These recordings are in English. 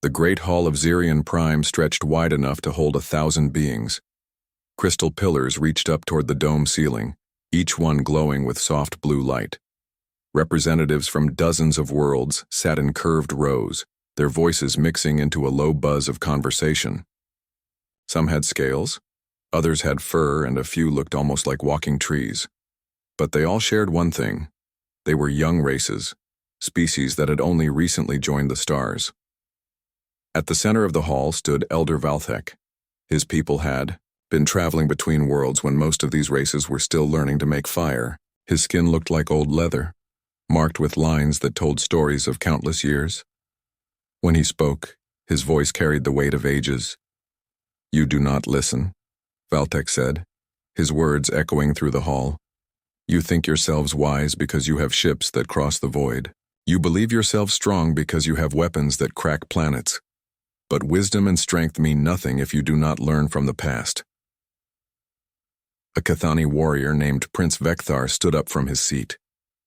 The great hall of Xerion Prime stretched wide enough to hold 1,000 beings. Crystal pillars reached up toward the dome ceiling, each one glowing with soft blue light. Representatives from dozens of worlds sat in curved rows, their voices mixing into a low buzz of conversation. Some had scales, others had fur, and a few looked almost like walking trees. But they all shared one thing. They were young races, species that had only recently joined the stars. At the center of the hall stood Elder Valthek. His people had been traveling between worlds when most of these races were still learning to make fire. His skin looked like old leather, marked with lines that told stories of countless years. When he spoke, his voice carried the weight of ages. "You do not listen," Valthek said, his words echoing through the hall. "You think yourselves wise because you have ships that cross the void. You believe yourselves strong because you have weapons that crack planets. But wisdom and strength mean nothing if you do not learn from the past." A Cathani warrior named Prince Vecthar stood up from his seat.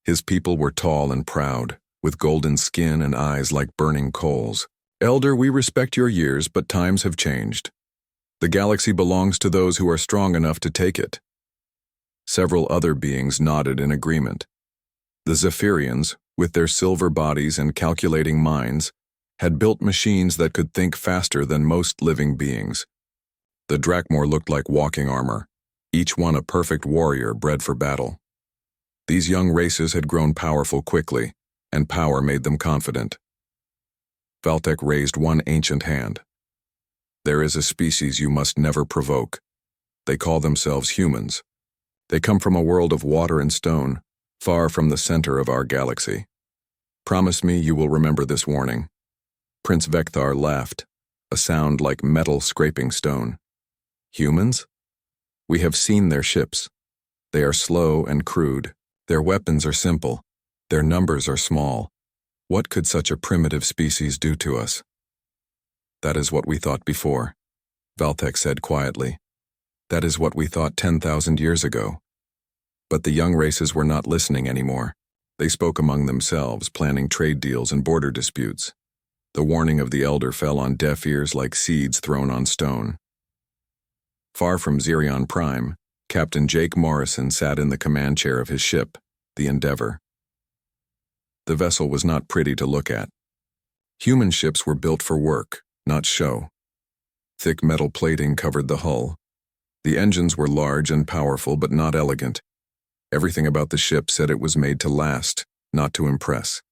His people were tall and proud, with golden skin and eyes like burning coals. "Elder, we respect your years, but times have changed. The galaxy belongs to those who are strong enough to take it." Several other beings nodded in agreement. The Zephyrians, with their silver bodies and calculating minds, had built machines that could think faster than most living beings. The Drakmor looked like walking armor, each one a perfect warrior bred for battle. These young races had grown powerful quickly, and power made them confident. Valthek raised one ancient hand. "There is a species you must never provoke. They call themselves humans. They come from a world of water and stone, far from the center of our galaxy. Promise me you will remember this warning." Prince Vecthar laughed, a sound like metal scraping stone. "Humans? We have seen their ships. They are slow and crude. Their weapons are simple. Their numbers are small. What could such a primitive species do to us?" "That is what we thought before," Valthek said quietly. "That is what we thought 10,000 years ago." But the young races were not listening anymore. They spoke among themselves, planning trade deals and border disputes. The warning of the elder fell on deaf ears like seeds thrown on stone. Far from Xerion Prime, Captain Jake Morrison sat in the command chair of his ship, the Endeavor. The vessel was not pretty to look at. Human ships were built for work, not show. Thick metal plating covered the hull. The engines were large and powerful, but not elegant. Everything about the ship said it was made to last, not to impress.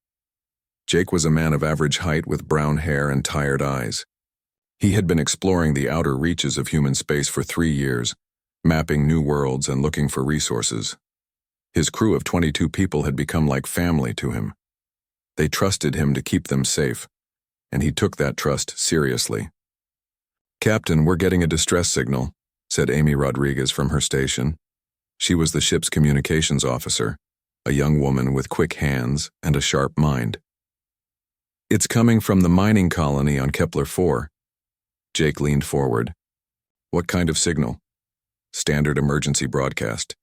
Jake was a man of average height with brown hair and tired eyes. He had been exploring the outer reaches of human space for 3 years, mapping new worlds and looking for resources. His crew of 22 people had become like family to him. They trusted him to keep them safe, and he took that trust seriously. "Captain, we're getting a distress signal," said Amy Rodriguez from her station. She was the ship's communications officer, a young woman with quick hands and a sharp mind. "It's coming from the mining colony on Kepler 4. Jake leaned forward. "What kind of signal?" "Standard emergency broadcast.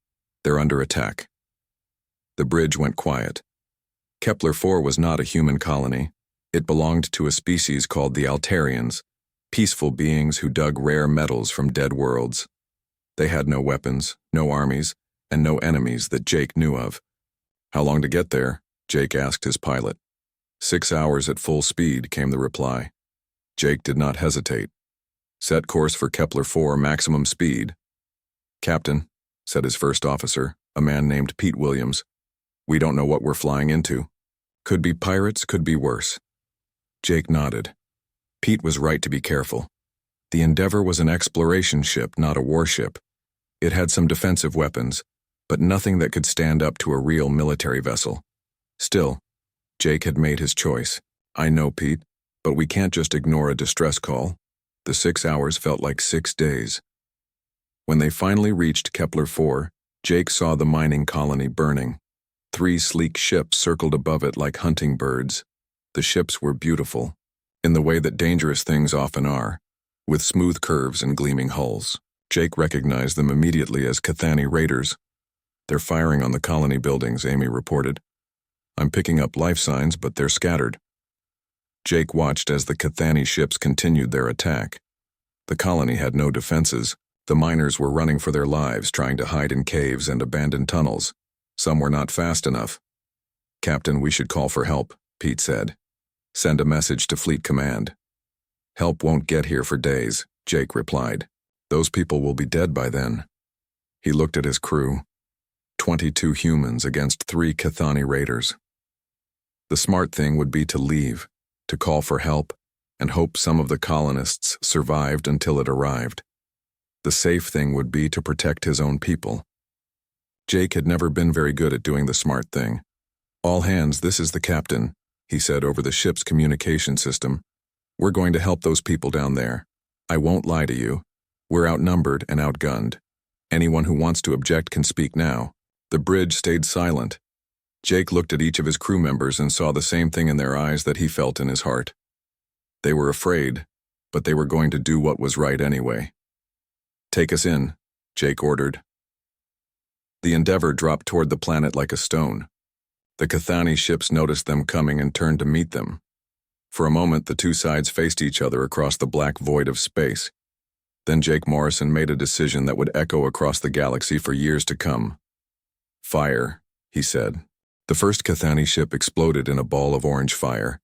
They're under attack." The bridge went quiet. Kepler 4 was not a human colony. It belonged to a species called the Altarians, peaceful beings who dug rare metals from dead worlds. They had no weapons, no armies, and no enemies that Jake knew of. "How long to get there?" Jake asked his pilot. 6 hours at full speed, came the reply. Jake did not hesitate. "Set course for Kepler 4, maximum speed." "Captain," said his first officer, a man named Pete Williams, "we don't know what we're flying into. Could be pirates, could be worse." Jake nodded. Pete was right to be careful. The Endeavor was an exploration ship, not a warship. It had some defensive weapons, but nothing that could stand up to a real military vessel. Still, Jake had made his choice. "I know, Pete, but we can't just ignore a distress call." The 6 hours felt like 6 days. When they finally reached Kepler 4, Jake saw the mining colony burning. 3 sleek ships circled above it like hunting birds. The ships were beautiful, in the way that dangerous things often are, with smooth curves and gleaming hulls. Jake recognized them immediately as Cathani raiders. "They're firing on the colony buildings," Amy reported. "I'm picking up life signs, but they're scattered." Jake watched as the Cathani ships continued their attack. The colony had no defenses. The miners were running for their lives, trying to hide in caves and abandoned tunnels. Some were not fast enough. "Captain, we should call for help," Pete said. "Send a message to Fleet Command." "Help won't get here for days," Jake replied. "Those people will be dead by then." He looked at his crew. 22 humans against 3 Cathani raiders. The smart thing would be to leave, to call for help, and hope some of the colonists survived until it arrived. The safe thing would be to protect his own people. Jake had never been very good at doing the smart thing. "All hands, this is the captain," he said over the ship's communication system. "We're going to help those people down there. I won't lie to you. We're outnumbered and outgunned. Anyone who wants to object can speak now." The bridge stayed silent. Jake looked at each of his crew members and saw the same thing in their eyes that he felt in his heart. They were afraid, but they were going to do what was right anyway. "Take us in," Jake ordered. The Endeavor dropped toward the planet like a stone. The Cathani ships noticed them coming and turned to meet them. For a moment, the two sides faced each other across the black void of space. Then Jake Morrison made a decision that would echo across the galaxy for years to come. "Fire," he said. The first Cathani ship exploded in a ball of orange fire.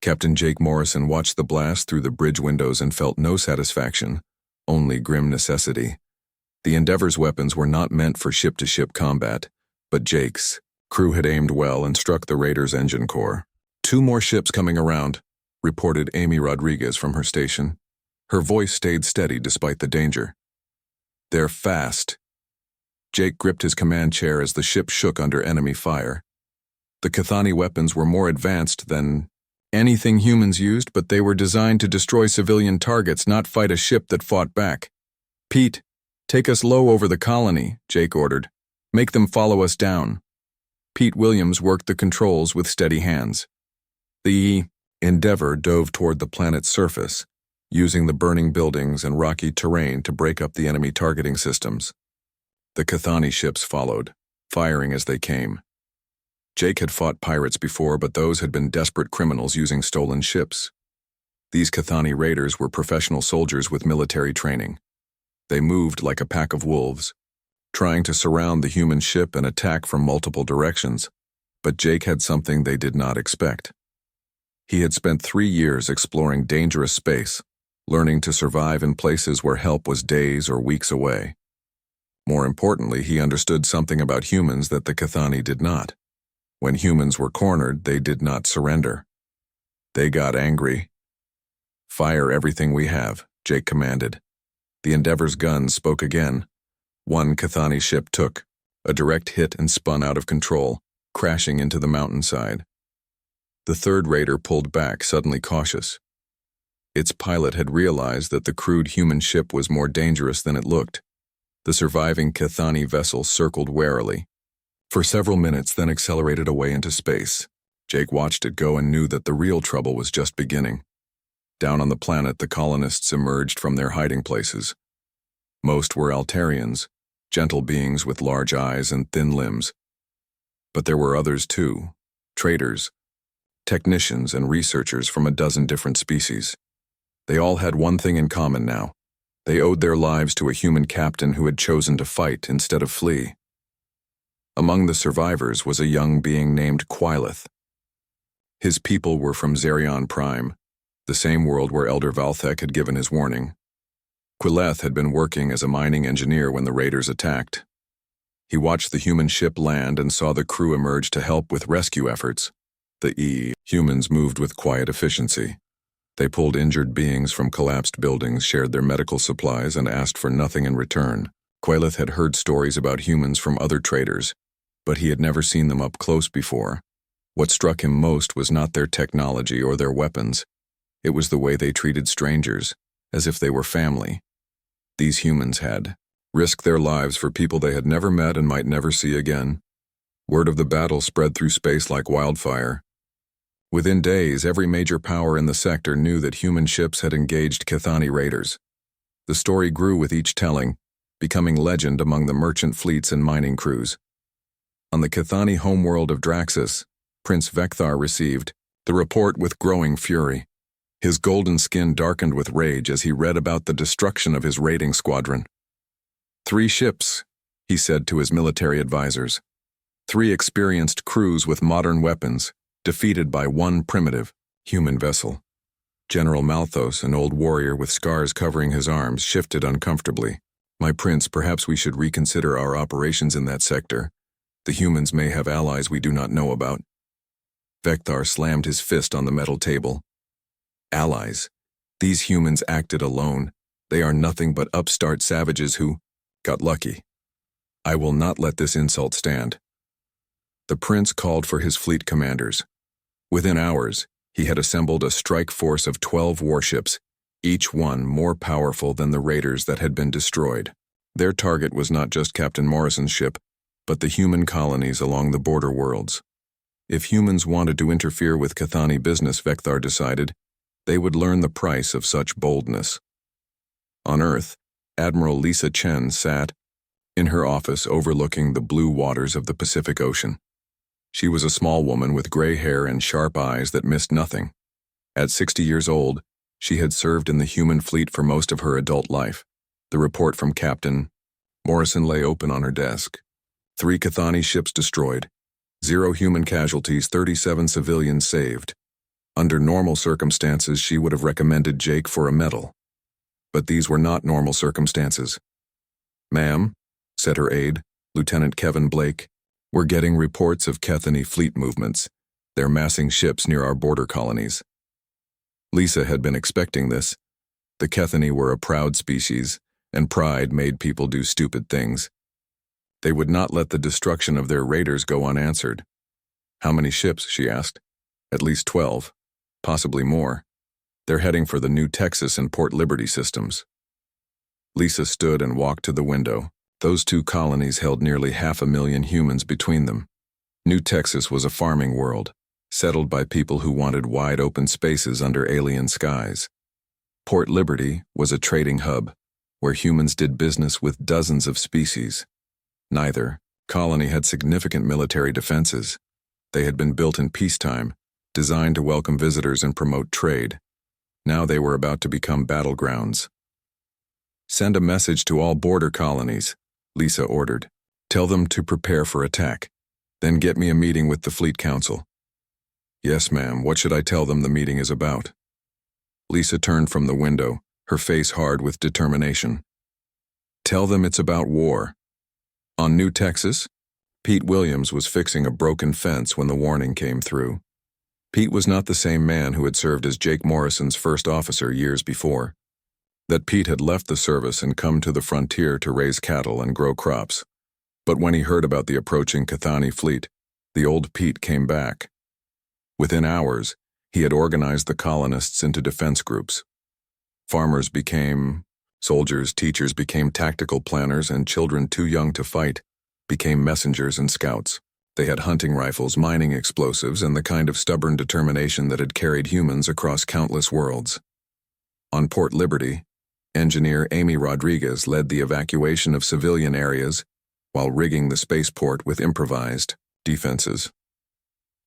Captain Jake Morrison watched the blast through the bridge windows and felt no satisfaction, only grim necessity. The Endeavor's weapons were not meant for ship-to-ship combat, but Jake's crew had aimed well and struck the Raiders' engine core. "2 more ships coming around," reported Amy Rodriguez from her station. Her voice stayed steady despite the danger. "They're fast." Jake gripped his command chair as the ship shook under enemy fire. The Cathani weapons were more advanced than anything humans used, but they were designed to destroy civilian targets, not fight a ship that fought back. "Pete, take us low over the colony," Jake ordered. "Make them follow us down." Pete Williams worked the controls with steady hands. The Endeavor dove toward the planet's surface, using the burning buildings and rocky terrain to break up the enemy targeting systems. The Cathani ships followed, firing as they came. Jake had fought pirates before, but those had been desperate criminals using stolen ships. These Cathani raiders were professional soldiers with military training. They moved like a pack of wolves, trying to surround the human ship and attack from multiple directions. But Jake had something they did not expect. He had spent 3 years exploring dangerous space, learning to survive in places where help was days or weeks away. More importantly, he understood something about humans that the Cathani did not. When humans were cornered, they did not surrender. They got angry. "Fire everything we have," Jake commanded. The Endeavor's guns spoke again. 1 Cathani ship took a direct hit and spun out of control, crashing into the mountainside. The 3rd raider pulled back, suddenly cautious. Its pilot had realized that the crude human ship was more dangerous than it looked. The surviving Cathani vessel circled warily for several minutes, then accelerated away into space. Jake watched it go and knew that the real trouble was just beginning. Down on the planet, the colonists emerged from their hiding places. Most were Altarians, gentle beings with large eyes and thin limbs. But there were others too, traders, technicians, and researchers from a dozen different species. They all had one thing in common now. They owed their lives to a human captain who had chosen to fight instead of flee. Among the survivors was a young being named Quileth. His people were from Zerion Prime, the same world where Elder Valthek had given his warning. Quileth had been working as a mining engineer when the raiders attacked. He watched the human ship land and saw the crew emerge to help with rescue efforts. The humans moved with quiet efficiency. They pulled injured beings from collapsed buildings, shared their medical supplies, and asked for nothing in return. Quileth had heard stories about humans from other traders, but he had never seen them up close before. What struck him most was not their technology or their weapons. It was the way they treated strangers, as if they were family. These humans had risked their lives for people they had never met and might never see again. Word of the battle spread through space like wildfire. Within days, every major power in the sector knew that human ships had engaged Cathani raiders. The story grew with each telling, becoming legend among the merchant fleets and mining crews. On the Cathani homeworld of Draxus, Prince Vecthar received the report with growing fury. His golden skin darkened with rage as he read about the destruction of his raiding squadron. 3 ships, he said to his military advisors. 3 experienced crews with modern weapons, defeated by 1 primitive, human vessel. General Malthus, an old warrior with scars covering his arms, shifted uncomfortably. My prince, perhaps we should reconsider our operations in that sector. The humans may have allies we do not know about. Vecthar slammed his fist on the metal table. Allies. These humans acted alone. They are nothing but upstart savages who got lucky. I will not let this insult stand. The prince called for his fleet commanders. Within hours, he had assembled a strike force of 12 warships, each one more powerful than the raiders that had been destroyed. Their target was not just Captain Morrison's ship, but the human colonies along the border worlds. If humans wanted to interfere with Cathani business, Vecthar decided, they would learn the price of such boldness. On Earth, Admiral Lisa Chen sat in her office overlooking the blue waters of the Pacific Ocean. She was a small woman with gray hair and sharp eyes that missed nothing. At 60 years old, she had served in the human fleet for most of her adult life. The report from Captain Morrison lay open on her desk. 3 Cathani ships destroyed. 0 human casualties, 37 civilians saved. Under normal circumstances, she would have recommended Jake for a medal. But these were not normal circumstances. Ma'am, said her aide, Lieutenant Kevin Blake, we're getting reports of Cathani fleet movements. They're massing ships near our border colonies. Lisa had been expecting this. The Cathani were a proud species, and pride made people do stupid things. They would not let the destruction of their raiders go unanswered. How many ships, she asked. At least 12, possibly more. They're heading for the New Texas and Port Liberty systems. Lisa stood and walked to the window. Those 2 colonies held nearly 500,000 humans between them. New Texas was a farming world, settled by people who wanted wide open spaces under alien skies. Port Liberty was a trading hub, where humans did business with dozens of species. Neither colony had significant military defenses. They had been built in peacetime, designed to welcome visitors and promote trade. Now they were about to become battlegrounds. Send a message to all border colonies, Lisa ordered. Tell them to prepare for attack. Then get me a meeting with the Fleet Council. Yes, ma'am. What should I tell them the meeting is about? Lisa turned from the window, her face hard with determination. Tell them it's about war. On New Texas, Pete Williams was fixing a broken fence when the warning came through. Pete was not the same man who had served as Jake Morrison's first officer years before. That Pete had left the service and come to the frontier to raise cattle and grow crops. But when he heard about the approaching Cathani fleet, the old Pete came back. Within hours, he had organized the colonists into defense groups. Farmers became soldiers, teachers became tactical planners, and children too young to fight became messengers and scouts. They had hunting rifles, mining explosives, and the kind of stubborn determination that had carried humans across countless worlds. On Port Liberty, engineer Amy Rodriguez led the evacuation of civilian areas while rigging the spaceport with improvised defenses.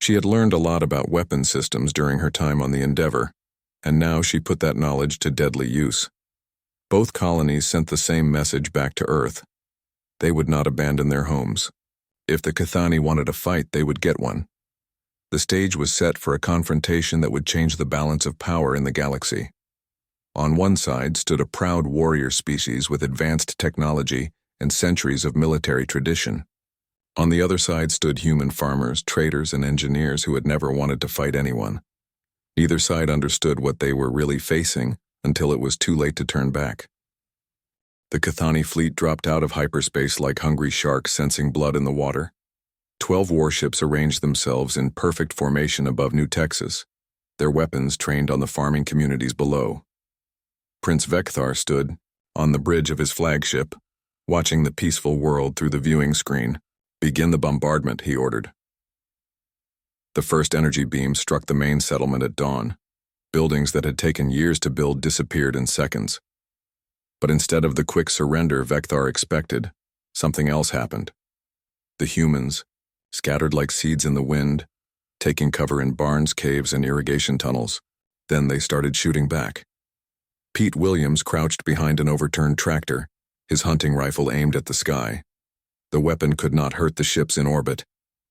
She had learned a lot about weapon systems during her time on the Endeavor, and now she put that knowledge to deadly use. Both colonies sent the same message back to Earth. They would not abandon their homes. If the Cathani wanted a fight, they would get one. The stage was set for a confrontation that would change the balance of power in the galaxy. On one side stood a proud warrior species with advanced technology and centuries of military tradition. On the other side stood human farmers, traders, and engineers who had never wanted to fight anyone. Neither side understood what they were really facing until it was too late to turn back. The Cathani fleet dropped out of hyperspace like hungry sharks sensing blood in the water. 12 warships arranged themselves in perfect formation above New Texas, their weapons trained on the farming communities below. Prince Vecthar stood on the bridge of his flagship, watching the peaceful world through the viewing screen. Begin the bombardment, he ordered. The first energy beam struck the main settlement at dawn. Buildings that had taken years to build disappeared in seconds. But instead of the quick surrender Vecthar expected, something else happened. The humans, scattered like seeds in the wind, taking cover in barns, caves, and irrigation tunnels. Then they started shooting back. Pete Williams crouched behind an overturned tractor, his hunting rifle aimed at the sky. The weapon could not hurt the ships in orbit,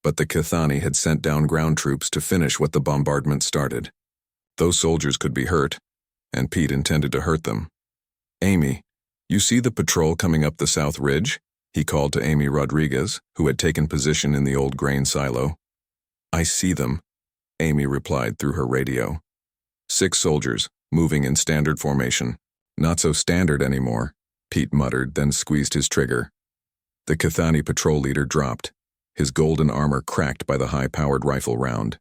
but the Cathani had sent down ground troops to finish what the bombardment started. Those soldiers could be hurt, and Pete intended to hurt them. "Amy, you see the patrol coming up the South Ridge?" he called to Amy Rodriguez, who had taken position in the old grain silo. "I see them," Amy replied through her radio. 6 soldiers, moving in standard formation. "Not so standard anymore," Pete muttered, then squeezed his trigger. The Cathani patrol leader dropped, his golden armor cracked by the high-powered rifle round.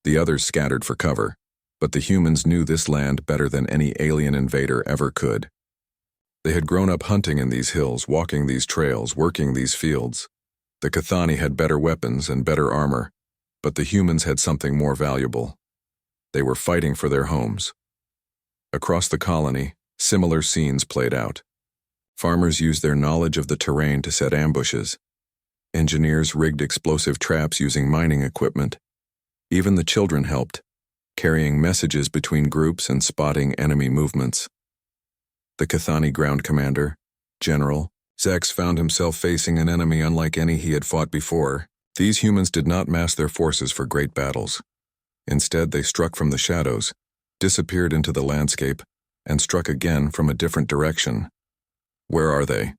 The others scattered for cover, but the humans knew this land better than any alien invader ever could. They had grown up hunting in these hills, walking these trails, working these fields. The Cathani had better weapons and better armor, but the humans had something more valuable. They were fighting for their homes. Across the colony, similar scenes played out. Farmers used their knowledge of the terrain to set ambushes. Engineers rigged explosive traps using mining equipment. Even the children helped, carrying messages between groups and spotting enemy movements. The Cathani ground commander, General Zex, found himself facing an enemy unlike any he had fought before. These humans did not mass their forces for great battles. Instead, they struck from the shadows, disappeared into the landscape, and struck again from a different direction. "Where are they?"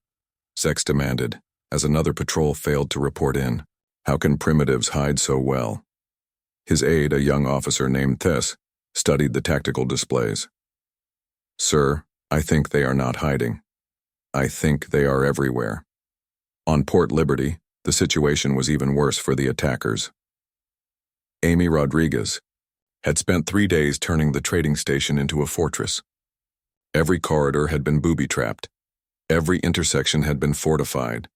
Zex demanded, as another patrol failed to report in. "How can primitives hide so well?" His aide, a young officer named Tess, studied the tactical displays. "Sir, I think they are not hiding. I think they are everywhere." On Port Liberty, the situation was even worse for the attackers. Amy Rodriguez had spent 3 days turning the trading station into a fortress. Every corridor had been booby-trapped, every intersection had been fortified,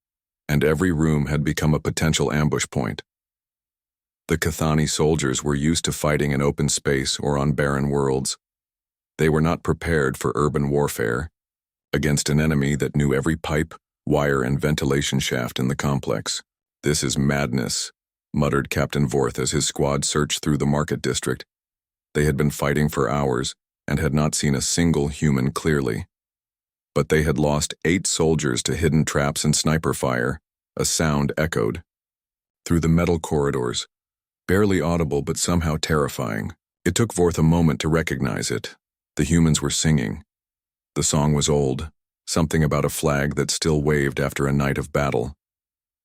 and every room had become a potential ambush point. The Cathani soldiers were used to fighting in open space or on barren worlds. They were not prepared for urban warfare, against an enemy that knew every pipe, wire, and ventilation shaft in the complex. "This is madness," muttered Captain Vorth as his squad searched through the market district. They had been fighting for hours and had not seen a single human clearly. But they had lost 8 soldiers to hidden traps and sniper fire. A sound echoed through the metal corridors, barely audible but somehow terrifying. It took Vorth a moment to recognize it. The humans were singing. The song was old, something about a flag that still waved after a night of battle.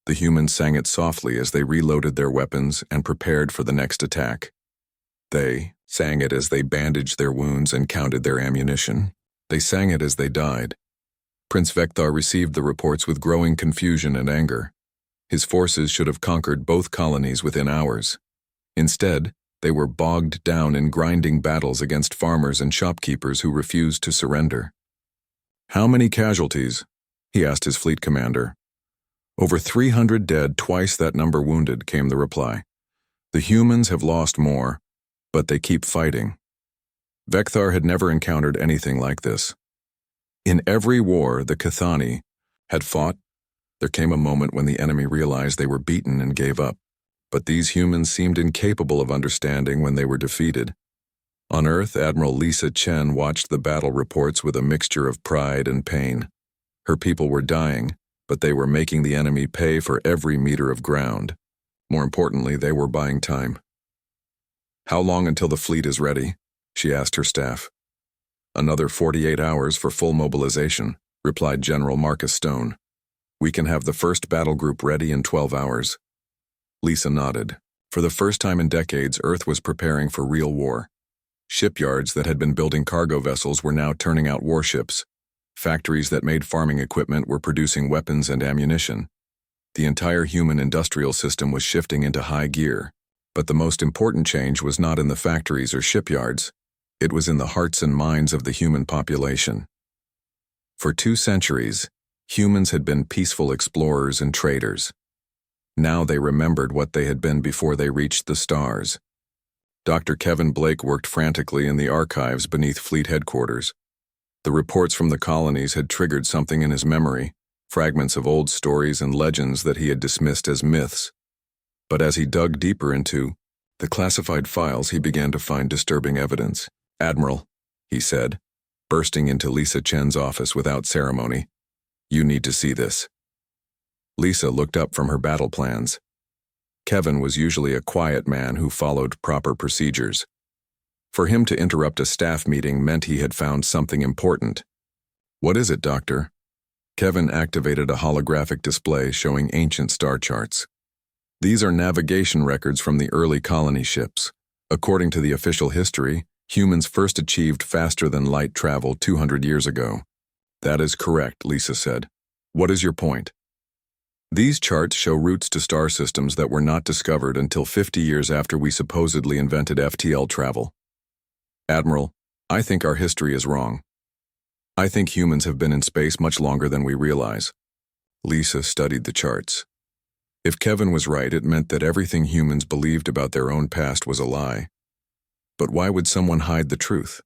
The humans sang it softly as they reloaded their weapons and prepared for the next attack. They sang it as they bandaged their wounds and counted their ammunition. They sang it as they died. Prince Vecthar received the reports with growing confusion and anger. His forces should have conquered both colonies within hours. Instead, they were bogged down in grinding battles against farmers and shopkeepers who refused to surrender. "How many casualties?" he asked his fleet commander. "Over 300 dead, twice that number wounded," came the reply. "The humans have lost more, but they keep fighting." Vecthar had never encountered anything like this. In every war the Cathani had fought, there came a moment when the enemy realized they were beaten and gave up. But these humans seemed incapable of understanding when they were defeated. On Earth, Admiral Lisa Chen watched the battle reports with a mixture of pride and pain. Her people were dying, but they were making the enemy pay for every meter of ground. More importantly, they were buying time. "How long until the fleet is ready?" she asked her staff. "Another 48 hours for full mobilization," replied General Marcus Stone. "We can have the first battle group ready in 12 hours. Lisa nodded. For the first time in decades, Earth was preparing for real war. Shipyards that had been building cargo vessels were now turning out warships. Factories that made farming equipment were producing weapons and ammunition. The entire human industrial system was shifting into high gear. But the most important change was not in the factories or shipyards. It was in the hearts and minds of the human population. For 2 centuries, humans had been peaceful explorers and traders. Now they remembered what they had been before they reached the stars. Dr. Kevin Blake worked frantically in the archives beneath fleet headquarters. The reports from the colonies had triggered something in his memory, fragments of old stories and legends that he had dismissed as myths. But as he dug deeper into The classified files he began to find disturbing evidence. "Admiral," he said, bursting into Lisa Chen's office without ceremony. "You need to see this." Lisa looked up from her battle plans. Kevin was usually a quiet man who followed proper procedures. For him to interrupt a staff meeting meant he had found something important. "What is it, Doctor?" Kevin activated a holographic display showing ancient star charts. "These are navigation records from the early colony ships. According to the official history, humans first achieved faster-than-light travel 200 years ago." "That is correct," Lisa said. "What is your point?" "These charts show routes to star systems that were not discovered until 50 years after we supposedly invented FTL travel." "Admiral, I think our history is wrong. I think humans have been in space much longer than we realize." Lisa studied the charts. If Kevin was right, it meant that everything humans believed about their own past was a lie. But why would someone hide the truth?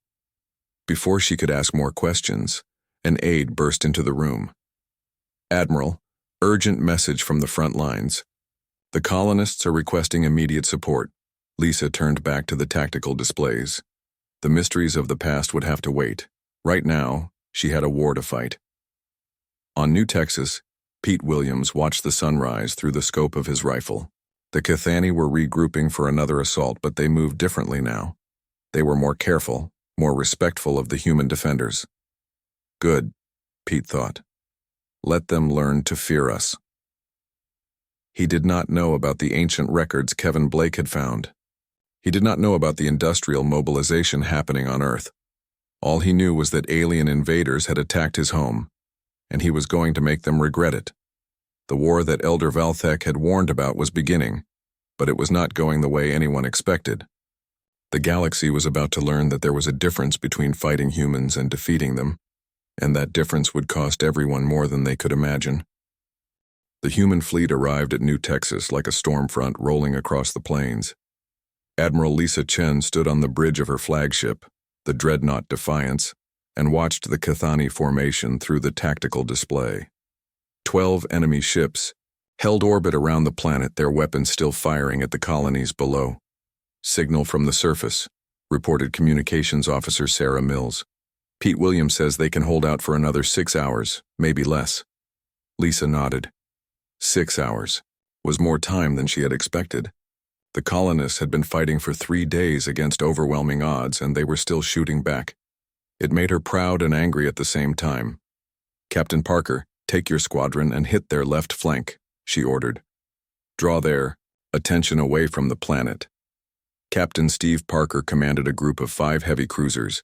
Before she could ask more questions, an aide burst into the room. "Admiral, urgent message from the front lines. The colonists are requesting immediate support." Lisa turned back to the tactical displays. The mysteries of the past would have to wait. Right now, she had a war to fight. On New Texas, Pete Williams watched the sunrise through the scope of his rifle. The Cathani were regrouping for another assault, but they moved differently now. They were more careful, more respectful of the human defenders. Good, Pete thought. Let them learn to fear us. He did not know about the ancient records Kevin Blake had found. He did not know about the industrial mobilization happening on Earth. All he knew was that alien invaders had attacked his home, and he was going to make them regret it. The war that Elder Valthek had warned about was beginning, but it was not going the way anyone expected. The galaxy was about to learn that there was a difference between fighting humans and defeating them, and that difference would cost everyone more than they could imagine. The human fleet arrived at New Texas like a storm front rolling across the plains. Admiral Lisa Chen stood on the bridge of her flagship, the dreadnought Defiance, and watched the Cathani formation through the tactical display. 12 enemy ships held orbit around the planet, their weapons still firing at the colonies below. "Signal from the surface," reported Communications Officer Sarah Mills. "Pete Williams says they can hold out for another 6 hours, maybe less." Lisa nodded. 6 hours was more time than she had expected. The colonists had been fighting for 3 days against overwhelming odds, and they were still shooting back. It made her proud and angry at the same time. "Captain Parker, take your squadron and hit their left flank," she ordered. "Draw their attention away from the planet." Captain Steve Parker commanded a group of 5 heavy cruisers.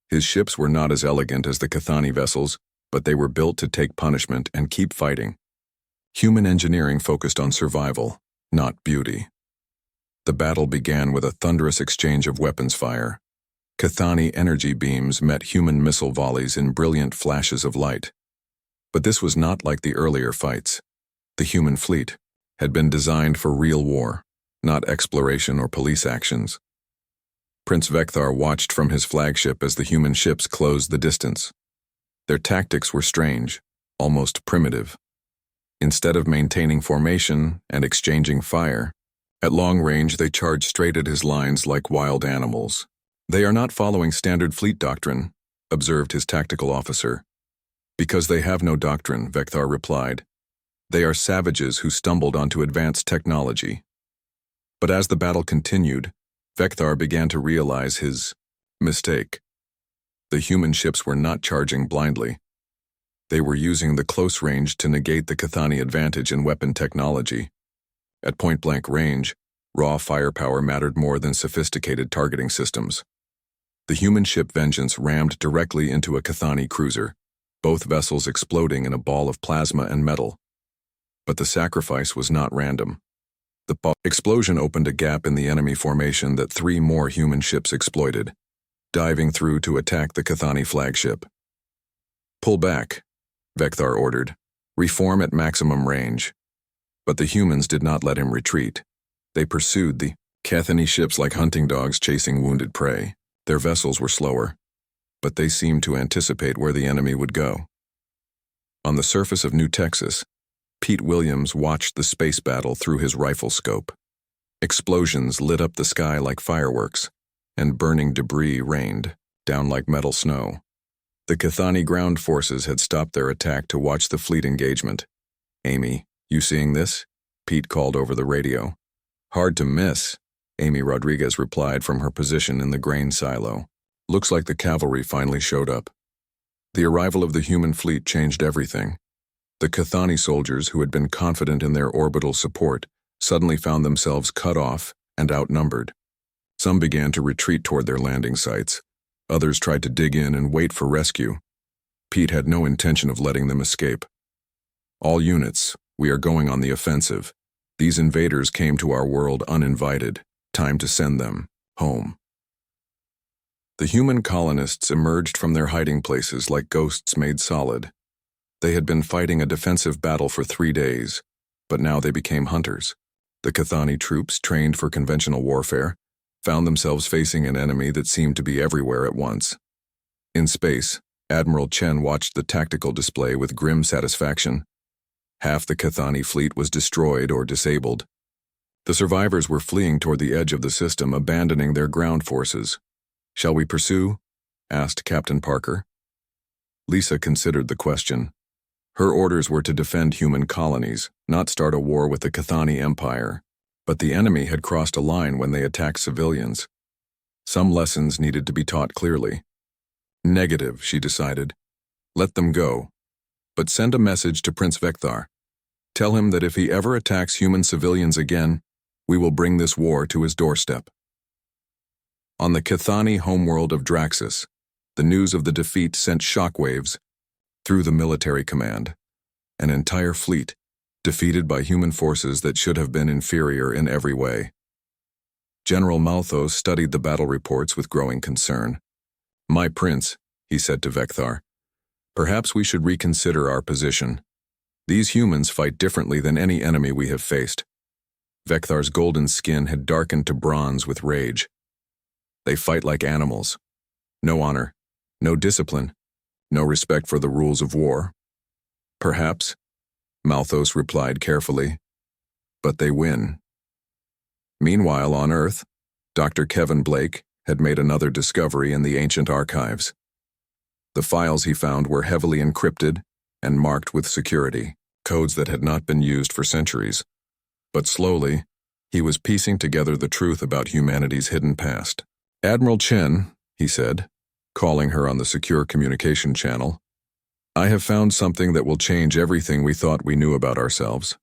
His ships were not as elegant as the Cathani vessels, but they were built to take punishment and keep fighting. Human engineering focused on survival, not beauty. The battle began with a thunderous exchange of weapons fire. Cathani energy beams met human missile volleys in brilliant flashes of light. But this was not like the earlier fights. The human fleet had been designed for real war, not exploration or police actions. Prince Vecthar watched from his flagship as the human ships closed the distance. Their tactics were strange, almost primitive. Instead of maintaining formation and exchanging fire, at long range they charged straight at his lines like wild animals. "They are not following standard fleet doctrine," observed his tactical officer. "Because they have no doctrine," Vecthar replied. "They are savages who stumbled onto advanced technology." But as the battle continued, Vecthar began to realize his mistake. The human ships were not charging blindly. They were using the close range to negate the Cathani advantage in weapon technology. At point-blank range, raw firepower mattered more than sophisticated targeting systems. The human ship Vengeance rammed directly into a Cathani cruiser, both vessels exploding in a ball of plasma and metal. But the sacrifice was not random. The explosion opened a gap in the enemy formation that 3 more human ships exploited, diving through to attack the Cathani flagship. "Pull back," Vecthar ordered. "Reform at maximum range." But the humans did not let him retreat. They pursued the Cathani ships like hunting dogs chasing wounded prey. Their vessels were slower, but they seemed to anticipate where the enemy would go. On the surface of New Texas, Pete Williams watched the space battle through his rifle scope. Explosions lit up the sky like fireworks, and burning debris rained down like metal snow. The Cathani ground forces had stopped their attack to watch the fleet engagement. "Amy, you seeing this?" Pete called over the radio. "Hard to miss," Amy Rodriguez replied from her position in the grain silo. "Looks like the cavalry finally showed up." The arrival of the human fleet changed everything. The Cathani soldiers, who had been confident in their orbital support, suddenly found themselves cut off and outnumbered. Some began to retreat toward their landing sites. Others tried to dig in and wait for rescue. Pete had no intention of letting them escape. "All units, we are going on the offensive. These invaders came to our world uninvited. Time to send them home." The human colonists emerged from their hiding places like ghosts made solid. They had been fighting a defensive battle for 3 days, but now they became hunters. The Cathani troops, trained for conventional warfare, found themselves facing an enemy that seemed to be everywhere at once. In space, Admiral Chen watched the tactical display with grim satisfaction. Half the Cathani fleet was destroyed or disabled. The survivors were fleeing toward the edge of the system, abandoning their ground forces. "Shall we pursue?" asked Captain Parker. Lisa considered the question. Her orders were to defend human colonies, not start a war with the Cathani Empire. But the enemy had crossed a line when they attacked civilians. Some lessons needed to be taught clearly. Negative, she decided. Let them go. But send a message to Prince Vecthar. Tell him that if he ever attacks human civilians again, we will bring this war to his doorstep. On the Cathani homeworld of Draxus, the news of the defeat sent shockwaves through the military command. An entire fleet, defeated by human forces that should have been inferior in every way. General Malthus studied the battle reports with growing concern. "My prince," he said to Vecthar, "perhaps we should reconsider our position. These humans fight differently than any enemy we have faced." Vecthar's golden skin had darkened to bronze with rage. "They fight like animals. No honor, no discipline, no respect for the rules of war." "Perhaps," Malthus replied carefully, "but they win." Meanwhile, on Earth, Dr. Kevin Blake had made another discovery in the ancient archives. The files he found were heavily encrypted and marked with security, codes that had not been used for centuries. But slowly, he was piecing together the truth about humanity's hidden past. "Admiral Chen," he said, calling her on the secure communication channel, "I have found something that will change everything we thought we knew about ourselves."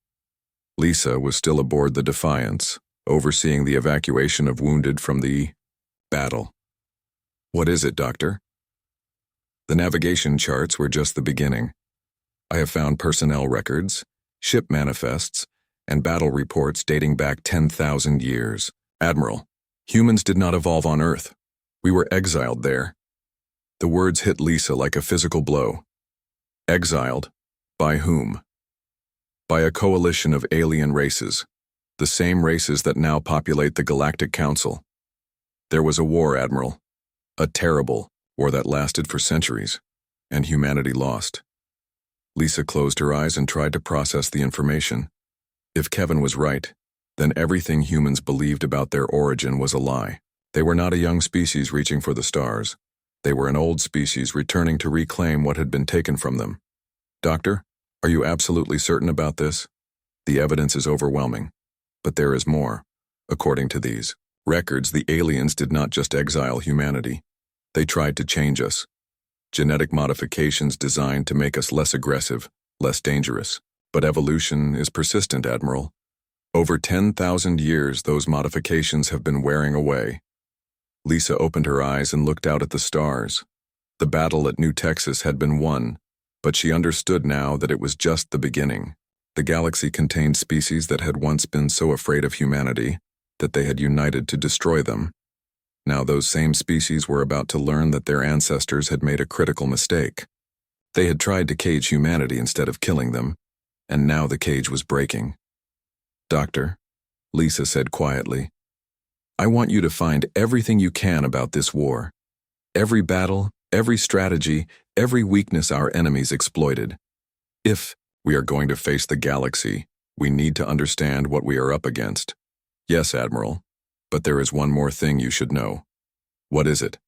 Lisa was still aboard the Defiance, overseeing the evacuation of wounded from the battle. "What is it, Doctor?" The navigation charts were just the beginning. "I have found personnel records, ship manifests, and battle reports dating back 10,000 years. Admiral, humans did not evolve on Earth. We were exiled there." The words hit Lisa like a physical blow. Exiled? By whom? By a coalition of alien races, the same races that now populate the Galactic Council. There was a war, Admiral. A terrible war that lasted for centuries, and humanity lost. Lisa closed her eyes and tried to process the information. If Kevin was right, then everything humans believed about their origin was a lie. They were not a young species reaching for the stars. They were an old species returning to reclaim what had been taken from them. "Doctor, are you absolutely certain about this?" "The evidence is overwhelming. But there is more. According to these records, the aliens did not just exile humanity. They tried to change us. Genetic modifications designed to make us less aggressive, less dangerous. But evolution is persistent, Admiral. Over 10,000 years, those modifications have been wearing away." Lisa opened her eyes and looked out at the stars. The battle at New Texas had been won, but she understood now that it was just the beginning. The galaxy contained species that had once been so afraid of humanity that they had united to destroy them. Now those same species were about to learn that their ancestors had made a critical mistake. They had tried to cage humanity instead of killing them, and now the cage was breaking. "Doctor," Lisa said quietly, "I want you to find everything you can about this war. Every battle, every strategy, every weakness our enemies exploited. If we are going to face the galaxy, we need to understand what we are up against. Yes, Admiral. But there is one more thing you should know. What is it?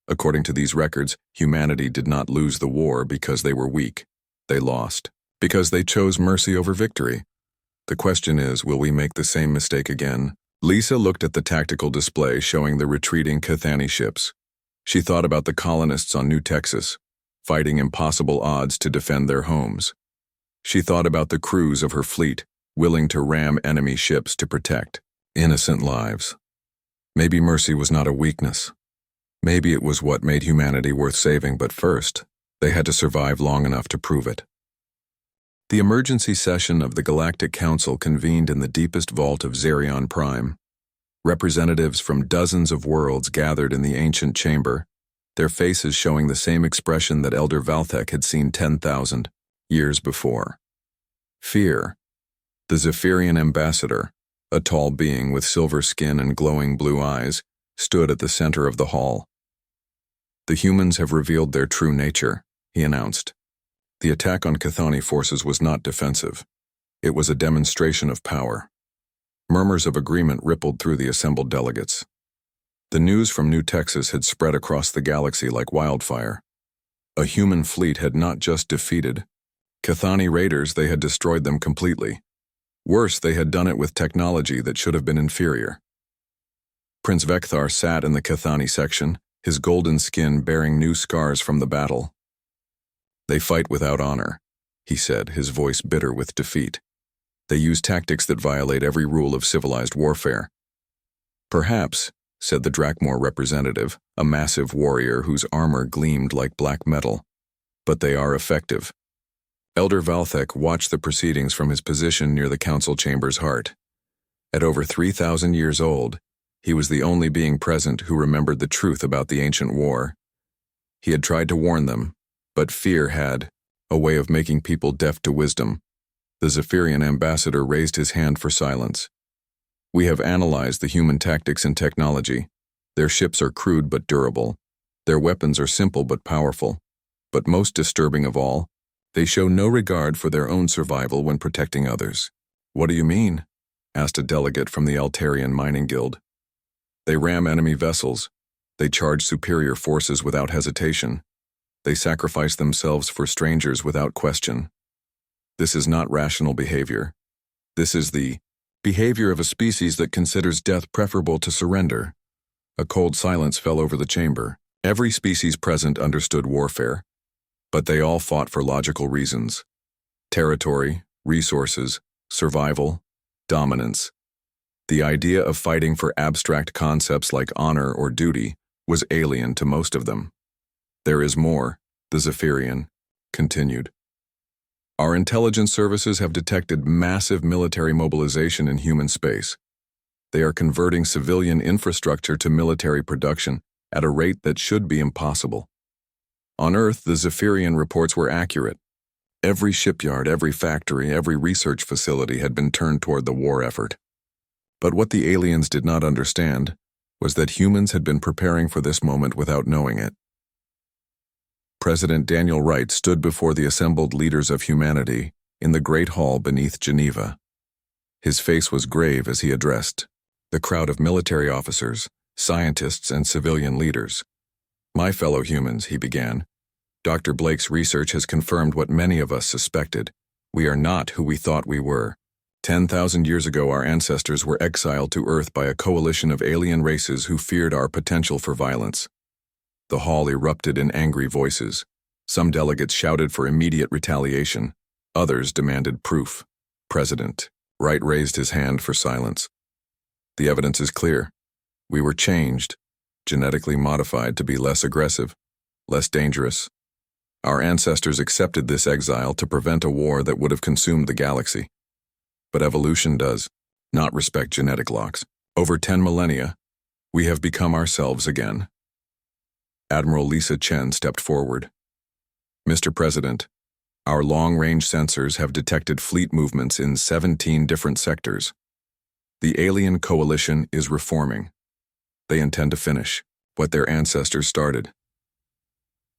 According to these records, humanity did not lose the war because they were weak. They lost because they chose mercy over victory. The question is, will we make the same mistake again? Lisa looked at the tactical display showing the retreating Cathani ships. She thought about the colonists on New Texas, fighting impossible odds to defend their homes. She thought about the crews of her fleet, willing to ram enemy ships to protect innocent lives. Maybe mercy was not a weakness. Maybe it was what made humanity worth saving, but first, they had to survive long enough to prove it. The emergency session of the Galactic Council convened in the deepest vault of Zerion Prime. Representatives from dozens of worlds gathered in the ancient chamber, their faces showing the same expression that Elder Valthek had seen 10,000 years before. Fear. The Zephyrian ambassador, a tall being with silver skin and glowing blue eyes, stood at the center of the hall. The humans have revealed their true nature, he announced. The attack on Cathani forces was not defensive. It was a demonstration of power. Murmurs of agreement rippled through the assembled delegates. The news from New Texas had spread across the galaxy like wildfire. A human fleet had not just defeated Cathani raiders, they had destroyed them completely. Worse, they had done it with technology that should have been inferior. Prince Vekthar sat in the Cathani section, his golden skin bearing new scars from the battle. They fight without honor, he said, his voice bitter with defeat. They use tactics that violate every rule of civilized warfare. Perhaps, said the Drakmor representative, a massive warrior whose armor gleamed like black metal, but they are effective. Elder Valthek watched the proceedings from his position near the council chamber's heart. At over 3,000 years old, he was the only being present who remembered the truth about the ancient war. He had tried to warn them, but fear had a way of making people deaf to wisdom. The Zephyrian ambassador raised his hand for silence. We have analyzed the human tactics and technology. Their ships are crude but durable. Their weapons are simple but powerful. But most disturbing of all, they show no regard for their own survival when protecting others. What do you mean? Asked a delegate from the Altarian Mining Guild. They ram enemy vessels. They charge superior forces without hesitation. They sacrifice themselves for strangers without question. This is not rational behavior. This is the behavior of a species that considers death preferable to surrender. A cold silence fell over the chamber. Every species present understood warfare, but they all fought for logical reasons. Territory, resources, survival, dominance. The idea of fighting for abstract concepts like honor or duty was alien to most of them. There is more, the Zephyrian continued. Our intelligence services have detected massive military mobilization in human space. They are converting civilian infrastructure to military production at a rate that should be impossible. On Earth, the Zephyrian reports were accurate. Every shipyard, every factory, every research facility had been turned toward the war effort. But what the aliens did not understand was that humans had been preparing for this moment without knowing it. President Daniel Wright stood before the assembled leaders of humanity in the Great Hall beneath Geneva. His face was grave as he addressed the crowd of military officers, scientists, and civilian leaders. My fellow humans, he began, Dr. Blake's research has confirmed what many of us suspected. We are not who we thought we were. 10,000 years ago, our ancestors were exiled to Earth by a coalition of alien races who feared our potential for violence. The hall erupted in angry voices. Some delegates shouted for immediate retaliation. Others demanded proof. President Wright raised his hand for silence. The evidence is clear. We were changed, genetically modified to be less aggressive, less dangerous. Our ancestors accepted this exile to prevent a war that would have consumed the galaxy. But evolution does not respect genetic locks. Over 10 millennia, we have become ourselves again. Admiral Lisa Chen stepped forward. Mr. President, our long-range sensors have detected fleet movements in 17 different sectors. The alien coalition is reforming. They intend to finish what their ancestors started.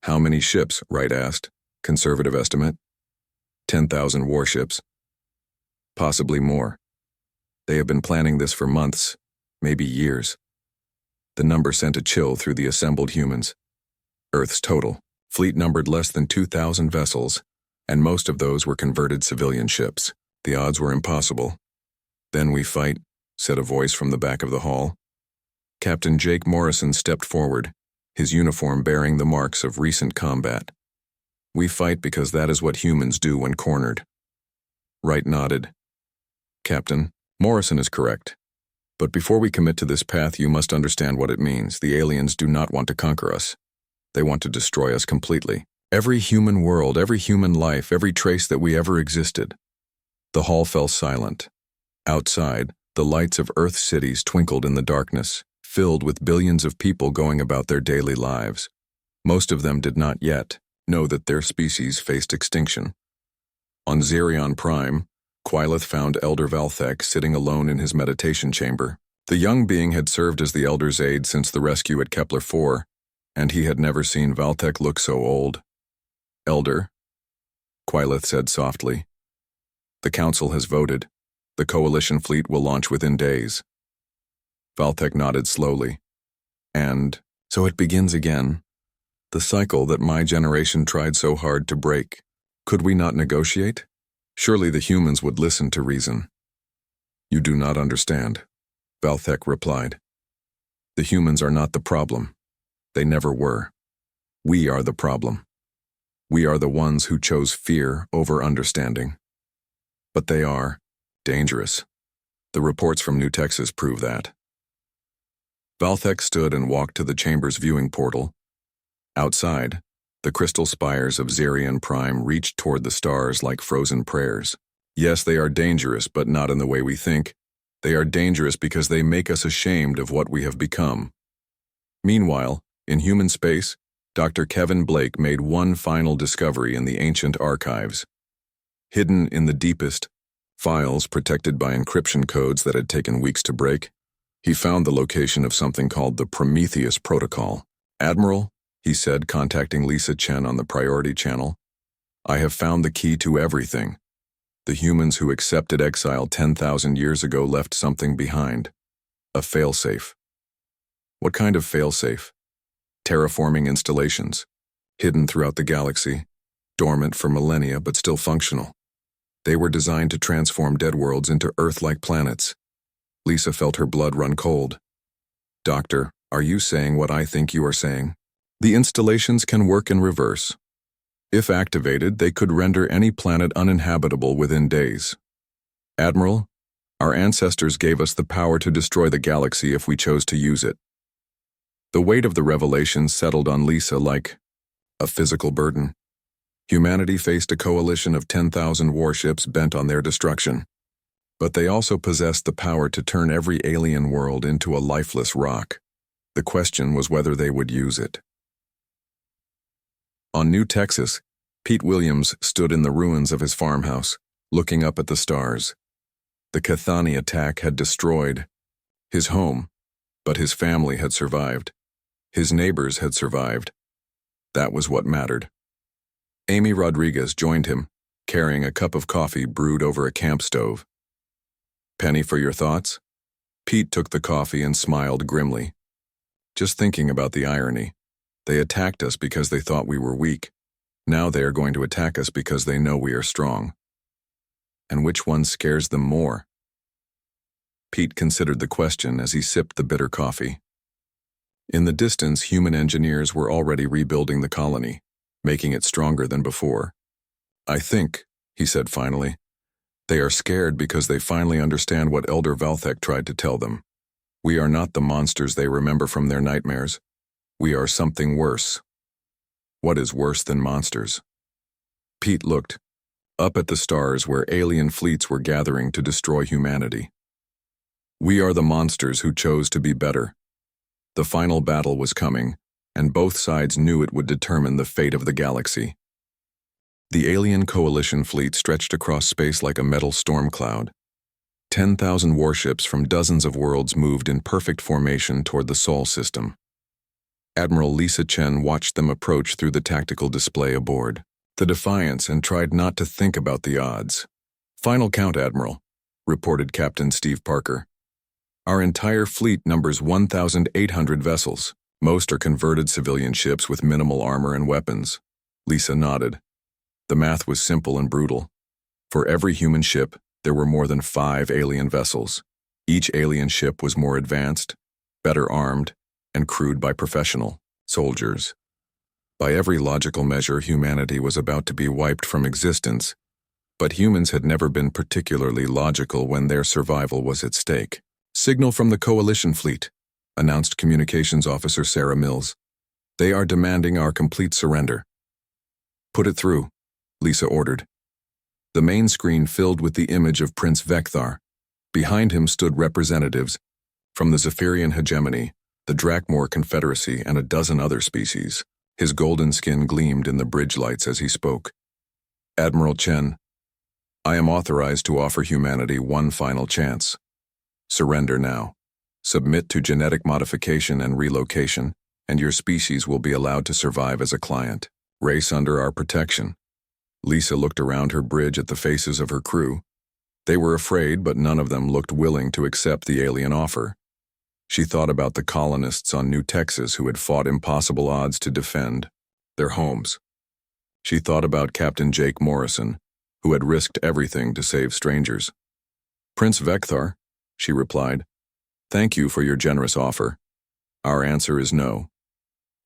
How many ships? Wright asked. Conservative estimate? 10,000 warships. Possibly more. They have been planning this for months, maybe years. The number sent a chill through the assembled humans. Earth's total fleet numbered less than 2,000 vessels, and most of those were converted civilian ships. The odds were impossible. "Then we fight," said a voice from the back of the hall. Captain Jake Morrison stepped forward, his uniform bearing the marks of recent combat. "We fight because that is what humans do when cornered." Wright nodded. "Captain, Morrison is correct. But before we commit to this path, you must understand what it means. The aliens do not want to conquer us. They want to destroy us completely. Every human world, every human life, every trace that we ever existed." The hall fell silent. Outside, the lights of Earth's cities twinkled in the darkness, filled with billions of people going about their daily lives. Most of them did not yet know that their species faced extinction. On Xerion Prime, Quileth found Elder Valthek sitting alone in his meditation chamber. The young being had served as the Elder's aide since the rescue at Kepler 4, and he had never seen Valthek look so old. "Elder," Quileth said softly, "the Council has voted. The Coalition fleet will launch within days." Valthek nodded slowly. "And so it begins again. The cycle that my generation tried so hard to break. Could we not negotiate? Surely the humans would listen to reason." "You do not understand," Valthek replied. "The humans are not the problem. They never were. We are the problem. We are the ones who chose fear over understanding. But they are dangerous. The reports from New Texas prove that." Valthek stood and walked to the chamber's viewing portal. Outside, the crystal spires of Xerion Prime reached toward the stars like frozen prayers. Yes, they are dangerous, but not in the way we think. They are dangerous because they make us ashamed of what we have become. Meanwhile, in human space, Dr. Kevin Blake made one final discovery in the ancient archives. Hidden in the deepest files protected by encryption codes that had taken weeks to break, he found the location of something called the Prometheus Protocol. "Admiral," he said, contacting Lisa Chen on the priority channel, "I have found the key to everything. The humans who accepted exile 10,000 years ago left something behind. A failsafe." "What kind of failsafe?" "Terraforming installations, hidden throughout the galaxy, dormant for millennia but still functional. They were designed to transform dead worlds into Earth-like planets." Lisa felt her blood run cold. "Doctor, are you saying what I think you are saying? The installations can work in reverse. If activated, they could render any planet uninhabitable within days. Admiral, our ancestors gave us the power to destroy the galaxy if we chose to use it." The weight of the revelation settled on Lisa like a physical burden. Humanity faced a coalition of 10,000 warships bent on their destruction. But they also possessed the power to turn every alien world into a lifeless rock. The question was whether they would use it. On New Texas, Pete Williams stood in the ruins of his farmhouse, looking up at the stars. The Cathani attack had destroyed his home, but his family had survived. His neighbors had survived. That was what mattered. Amy Rodriguez joined him, carrying a cup of coffee brewed over a camp stove. "Penny for your thoughts?" Pete took the coffee and smiled grimly. "Just thinking about the irony. They attacked us because they thought we were weak. Now they are going to attack us because they know we are strong. And which one scares them more?" Pete considered the question as he sipped the bitter coffee. In the distance, human engineers were already rebuilding the colony, making it stronger than before. "I think," he said finally, "they are scared because they finally understand what Elder Valthek tried to tell them. We are not the monsters they remember from their nightmares. We are something worse." "What is worse than monsters?" Pete looked up at the stars where alien fleets were gathering to destroy humanity. "We are the monsters who chose to be better." The final battle was coming, and both sides knew it would determine the fate of the galaxy. The alien coalition fleet stretched across space like a metal storm cloud. 10,000 warships from dozens of worlds moved in perfect formation toward the Sol system. Admiral Lisa Chen watched them approach through the tactical display aboard the Defiance and tried not to think about the odds. "Final count, Admiral," reported Captain Steve Parker. Our entire fleet numbers 1,800 vessels. Most are converted civilian ships with minimal armor and weapons. Lisa nodded. The math was simple and brutal. For every human ship, there were more than 5 alien vessels. Each alien ship was more advanced, better armed, and crewed by professional soldiers. By every logical measure, humanity was about to be wiped from existence, but humans had never been particularly logical when their survival was at stake. "Signal from the Coalition fleet," announced Communications Officer Sarah Mills. "They are demanding our complete surrender." "Put it through," Lisa ordered. The main screen filled with the image of Prince Vecthar. Behind him stood representatives from the Zephyrian hegemony, the Drakmor Confederacy, and a dozen other species. His golden skin gleamed in the bridge lights as he spoke. "Admiral Chen, I am authorized to offer humanity one final chance. Surrender now. Submit to genetic modification and relocation, and your species will be allowed to survive as a client. Race under our protection." Lisa looked around her bridge at the faces of her crew. They were afraid, but none of them looked willing to accept the alien offer. She thought about the colonists on New Texas who had fought impossible odds to defend their homes. She thought about Captain Jake Morrison, who had risked everything to save strangers. "Prince Vecthar," she replied, "thank you for your generous offer. Our answer is no."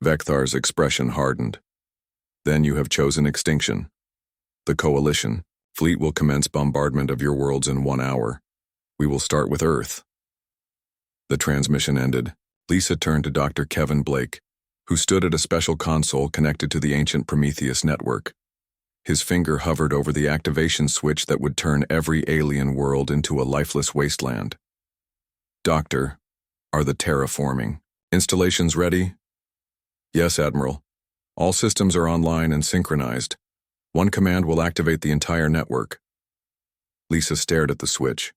Vekthar's expression hardened. "Then you have chosen extinction. The Coalition fleet will commence bombardment of your worlds in 1 hour. We will start with Earth." The transmission ended. Lisa turned to Dr. Kevin Blake, who stood at a special console connected to the ancient Prometheus network. His finger hovered over the activation switch that would turn every alien world into a lifeless wasteland. "Doctor, are the terraforming installations ready?" "Yes, Admiral. All systems are online and synchronized. One command will activate the entire network." Lisa stared at the switch.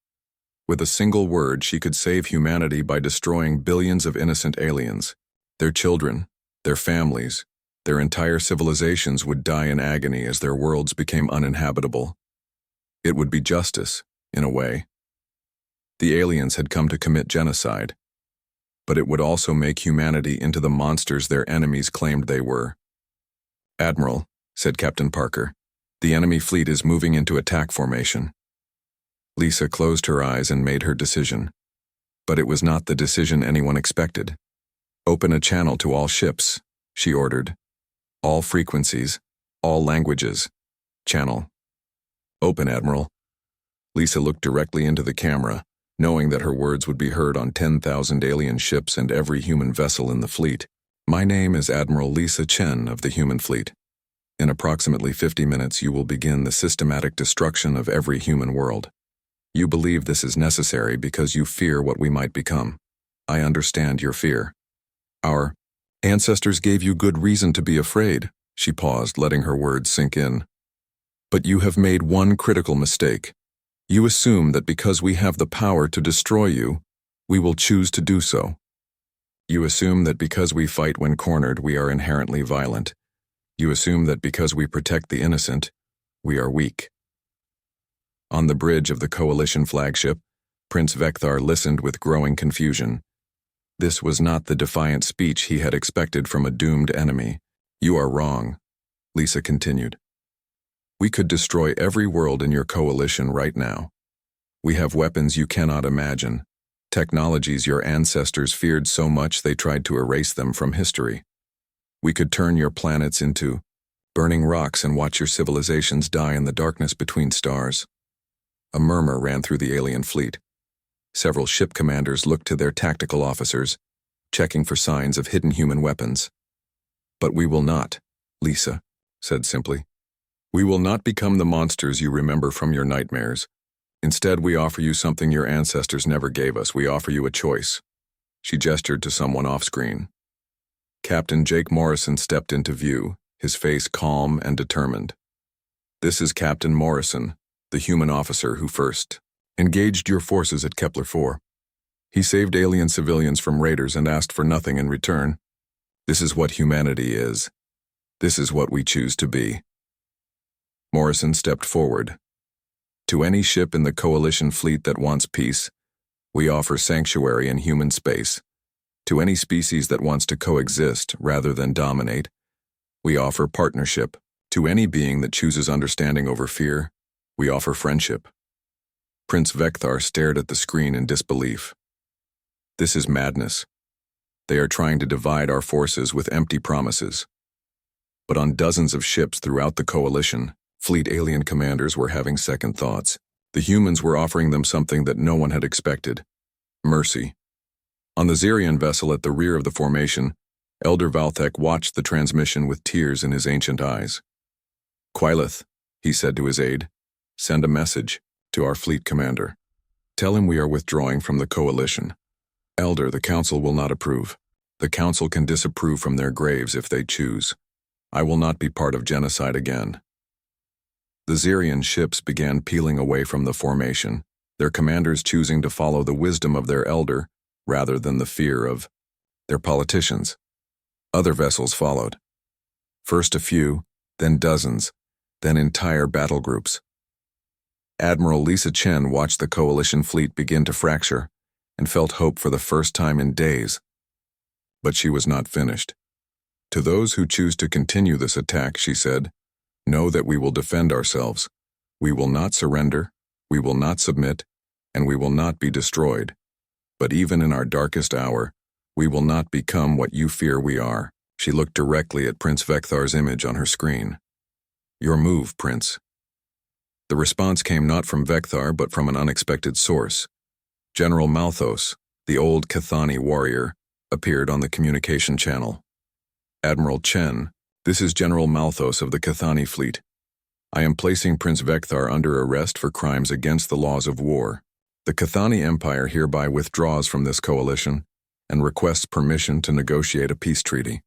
With a single word, she could save humanity by destroying billions of innocent aliens. Their children, their families, their entire civilizations would die in agony as their worlds became uninhabitable. It would be justice, in a way. The aliens had come to commit genocide, but it would also make humanity into the monsters their enemies claimed they were. "Admiral," said Captain Parker, "the enemy fleet is moving into attack formation." Lisa closed her eyes and made her decision. But it was not the decision anyone expected. "Open a channel to all ships," she ordered. "All frequencies, all languages. Channel. Open, Admiral." Lisa looked directly into the camera, knowing that her words would be heard on 10,000 alien ships and every human vessel in the fleet. "My name is Admiral Lisa Chen of the human fleet. In approximately 50 minutes you will begin the systematic destruction of every human world. You believe this is necessary because you fear what we might become. I understand your fear. Our ancestors gave you good reason to be afraid." She paused, letting her words sink in. "But you have made one critical mistake. You assume that because we have the power to destroy you, we will choose to do so. You assume that because we fight when cornered, we are inherently violent. You assume that because we protect the innocent, we are weak." On the bridge of the Coalition flagship, Prince Vecthar listened with growing confusion. This was not the defiant speech he had expected from a doomed enemy. "You are wrong," Lisa continued. "We could destroy every world in your coalition right now. We have weapons you cannot imagine, technologies your ancestors feared so much they tried to erase them from history. We could turn your planets into burning rocks and watch your civilizations die in the darkness between stars." A murmur ran through the alien fleet. Several ship commanders looked to their tactical officers, checking for signs of hidden human weapons. "But we will not," Lisa said simply. "We will not become the monsters you remember from your nightmares. Instead, we offer you something your ancestors never gave us. We offer you a choice." She gestured to someone off-screen. Captain Jake Morrison stepped into view, his face calm and determined. "This is Captain Morrison, the human officer who first engaged your forces at Kepler 4. He saved alien civilians from raiders and asked for nothing in return. This is what humanity is. This is what we choose to be." Morrison stepped forward. To any ship in the Coalition fleet that wants peace, we offer sanctuary and human space. To any species that wants to coexist rather than dominate, we offer partnership. To any being that chooses understanding over fear, we offer friendship. Prince Vecthar stared at the screen in disbelief. This is madness. They are trying to divide our forces with empty promises. But on dozens of ships throughout the Coalition, fleet alien commanders were having second thoughts. The humans were offering them something that no one had expected: mercy. On the Xerian vessel at the rear of the formation, Elder Valthek watched the transmission with tears in his ancient eyes. "Quileth," he said to his aide, "send a message to our fleet commander. Tell him we are withdrawing from the Coalition. Elder, the Council will not approve. The Council can disapprove from their graves if they choose. I will not be part of genocide again." The Xerian ships began peeling away from the formation, their commanders choosing to follow the wisdom of their elder rather than the fear of their politicians. Other vessels followed. First a few, then dozens, then entire battle groups. Admiral Lisa Chen watched the Coalition fleet begin to fracture and felt hope for the first time in days. But she was not finished. "To those who choose to continue this attack," she said, "know that we will defend ourselves. We will not surrender, we will not submit, and we will not be destroyed. But even in our darkest hour, we will not become what you fear we are." She looked directly at Prince Vecthar's image on her screen. "Your move, Prince." The response came not from Vecthar but from an unexpected source. General Malthos, the old Cathani warrior, appeared on the communication channel. "Admiral Chen, this is General Malthos of the Cathani fleet. I am placing Prince Vecthar under arrest for crimes against the laws of war. The Cathani Empire hereby withdraws from this coalition and requests permission to negotiate a peace treaty."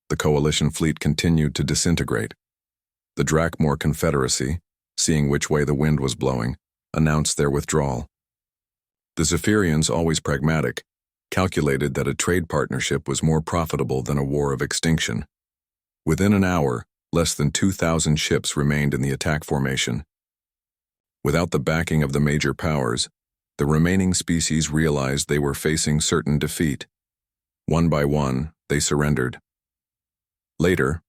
The Coalition fleet continued to disintegrate. The Drakmor Confederacy, seeing which way the wind was blowing, announced their withdrawal. The Zephyrians, always pragmatic, calculated that a trade partnership was more profitable than a war of extinction. Within an hour, less than 2,000 ships remained in the attack formation. Without the backing of the major powers, the remaining species realized they were facing certain defeat. One by one, they surrendered. Later,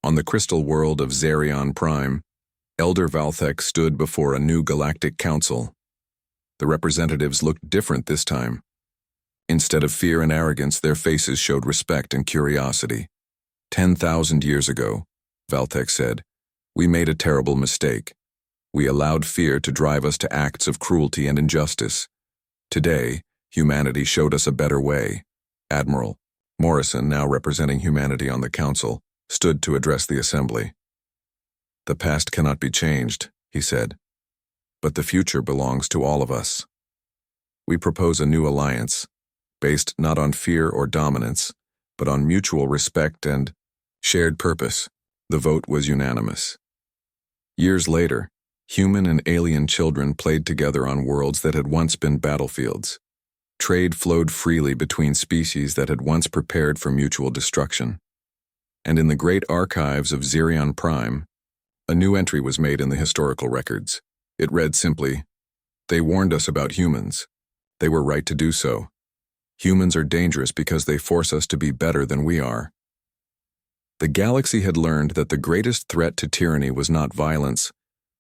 on the crystal world of Xerion Prime, Elder Valthek stood before a new Galactic Council. The representatives looked different this time. Instead of fear and arrogance, their faces showed respect and curiosity. 10,000 years ago, Valthek said, we made a terrible mistake. We allowed fear to drive us to acts of cruelty and injustice. Today, humanity showed us a better way. Admiral Morrison, now representing humanity on the council, stood to address the assembly. The past cannot be changed, he said, but the future belongs to all of us. We propose a new alliance, based not on fear or dominance, but on mutual respect and shared purpose. The vote was unanimous. Years later, human and alien children played together on worlds that had once been battlefields. Trade flowed freely between species that had once prepared for mutual destruction. And in the great archives of Xerion Prime, a new entry was made in the historical records. It read simply, "They warned us about humans. They were right to do so. Humans are dangerous because they force us to be better than we are." The galaxy had learned that the greatest threat to tyranny was not violence,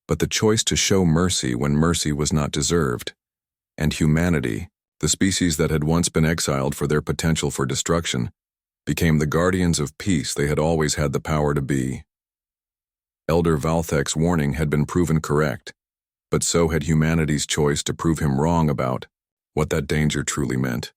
but the choice to show mercy when mercy was not deserved. And humanity, the species that had once been exiled for their potential for destruction, became the guardians of peace they had always had the power to be. Elder Valthek's warning had been proven correct, but so had humanity's choice to prove him wrong about what that danger truly meant.